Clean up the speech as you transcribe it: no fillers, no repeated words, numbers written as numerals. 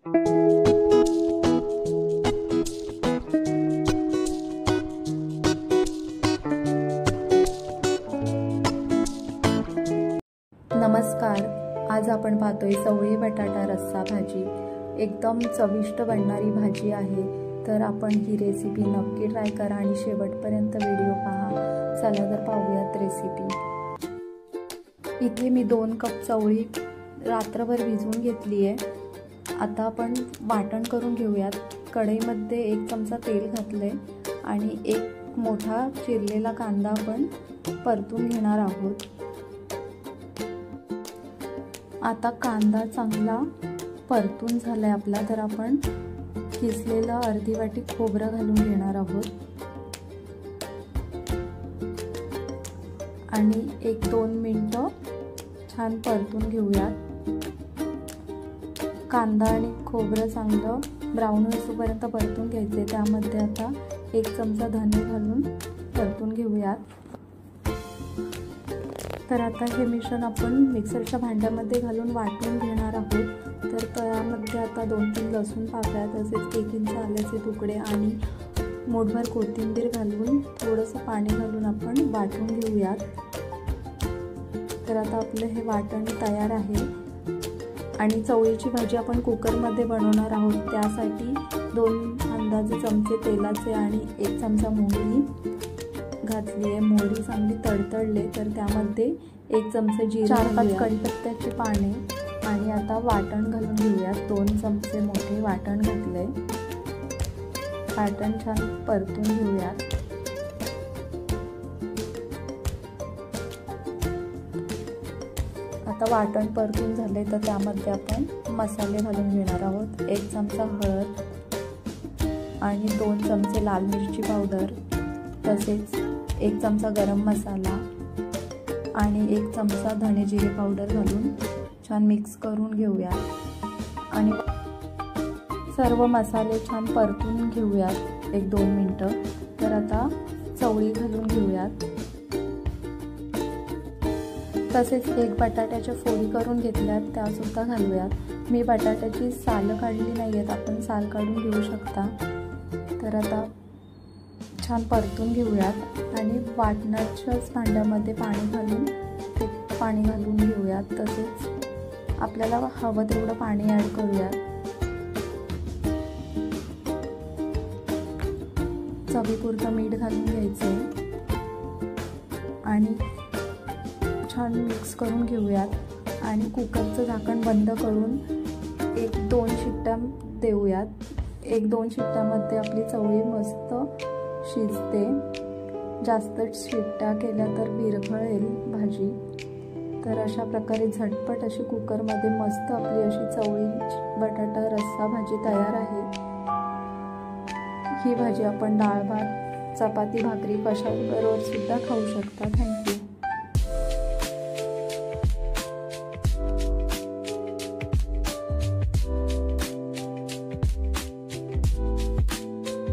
नमस्कार, आज आपण पाहतोय चवळी बटाटा रस्सा भाजी। एकदम चविष्ट बनणारी भाजी आहे। तर आपण ही रेसिपी नक्की ट्राय करा आणि शेवटपर्यंत व्हिडिओ पहा। चला तर पाहूयात रेसिपी। इथे मी 2 कप चवळी रात्रभर भिजवून घेतली आहे। आता आपण वाटण करून घेऊयात। कढईमध्ये 1 चमचा तेल घातले आणि 1 मोठा चिरलेला कांदा आपण परतून घेणार आहोत। आता कांदा चांगला परतून झालाय आपला, तर आपण किसलेलं अर्धी वाटी खोबरं घालून घेणार आहोत आणि 1-2 मिनिटं छान परतून घेऊयात। कांदा आणि खोबरं चांगलं ब्राऊन होईपर्यंत परतून घ्यायचे। त्यामध्ये आता 1 चमचा धने घालून परतून घेऊयात। तर आता हे मिश्रण आपण मिक्सरच्या भांड्यामध्ये घालून वाटून घेणार आहोत। तर त्यामध्ये आता 2-3 लसूण पाकळ्या, तसेच 1 इंच आल्याचे तुकडे आणि मूठभर कोथिंबीर घालून थोडंसं पाणी घालून आपण वाटून घेऊयात। तर आता आपलं हे वाटण तयार आहे आणि चवळीची भाजी आपण कुकरमध्ये बनवणार आहोत। त्यासाठी 2 अंदाजे चमचे तेलाचे आणि 1 चमचा मोहरी घातली आहे। मोहरी चांगली तडतडले तर त्यामध्ये 1 चमचा जिरे, 4-5 कढीपत्त्याची पाने आणि आता वाटण घालून घेऊयात। 2 चमचे मोठे वाटण घातले। वाटण छान परतून घेऊयात। आता वाटण परतून झाले तर त्यामध्ये आपण मसाले घालून घेणार आहोत। 1 चमचा हळद आणि 2 चमचे लाल मिरची पावडर, तसेच 1 चमचा गरम मसाला आणि 1 चमचा धने जिरे पावडर घालून छान मिक्स करून घेऊया आणि सर्व मसाले छान परतून घेऊयात 1-2 मिनिटं। तर आता चवळी घालून घेऊयात। तसेच 1 बटाट्याच्या फोडी करून घेतल्यात, त्यासुद्धा घालूयात। मी बटाट्याची सालं काढली नाही आहेत, आपण साल काढून घेऊ शकता। तर आता छान परतून घेऊयात आणि वाटणाच्याच भांड्यामध्ये पाणी घालून घेऊयात। तसेच आपल्याला हवं तेवढं पाणी ॲड करूयात। चवीपुरतं मीठ घालून घ्यायचे आणि छान मिक्स करून घेऊयात आणि कुकरचं झाकण बंद करून 1-2 शिट्ट्या देऊयात। 1-2 शिट्ट्यामध्ये आपली चवळी मस्त शिजते। जास्त शिट्ट्या केल्या तर विरघळेल भाजी। तर अशा प्रकारे झटपट अशी कुकरमध्ये मस्त आपली अशी चवळी बटाटा रस्सा भाजी तयार आहे। ही भाजी आपण डाळ भात, चपाती, भाकरी कशाबरोबर सुद्धा खाऊ शकता। थँक्यू।